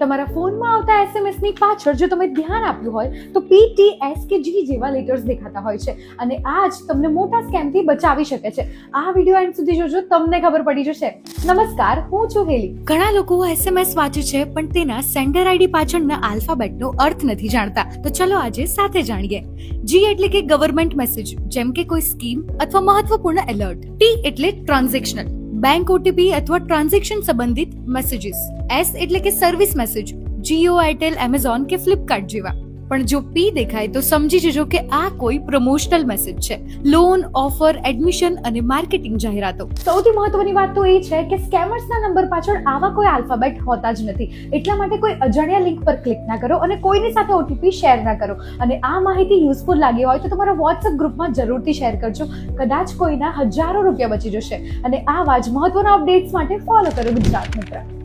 તમારા ફોનમાં આવતા SMS ની પાછળ જો તમે ધ્યાન આપ્યું હોય તો PTS કે G જેવા લેટર્સ દેખાતા હોય છે અને આ જ તમને મોટા સ્કેમથી બચાવી શકે છે. આ વિડિયો એન્ડ સુધી જોજો, તમને ખબર પડી જશે. નમસ્કાર, હું છું હેલી. ઘણા લોકો SMS વાંચે છે પણ તેના સેન્ડર આઈડી પાછળના આલ્ફાબેટનો અર્થ નથી જાણતા. તો ચલો આજે સાથે જાણીએ. G એટલે કે ગવર્મેન્ટ મેસેજ, જેમ કે કોઈ સ્કીમ અથવા મહત્વપૂર્ણ એલર્ટ. T એટલે ટ્રાન્ઝેક્શનલ, બેંક ઓટીપી અથવા ટ્રાન્ઝેક્શન સંબંધિત મેસેજીસ. S એટલે કે service message, Jio, Airtel, Amazon કે ફ્લિપકાર્ટ જેવા. પણ જો P દેખાય તો સમજી જજો કે આ કોઈ પ્રમોશનલ મેસેજ છે. લોન, ઓફર, એડમિશન અને માર્કેટિંગ જાહેરાતો. સૌથી મહત્વની વાત તો એ છે કે સ્કેમર્સના નંબર પાછળ આવા કોઈ આલ્ફાબેટ હોતા જ નથી. એટલા માટે કોઈ અજાણ્યા લિંક પર ક્લિક ના કરો અને કોઈની સાથે ઓટીપી શેર ના કરો. અને આ માહિતી યુઝફુલ લાગી હોય તો તમારા વોટ્સએપ ગ્રુપમાં જરૂરથી શેર કરજો. કદાચ કોઈના હજારો રૂપિયા બચી જશે. અને આવા જ મહત્વના અપડેટ્સ માટે ફોલો કરો ગુજરાત મિત્ર.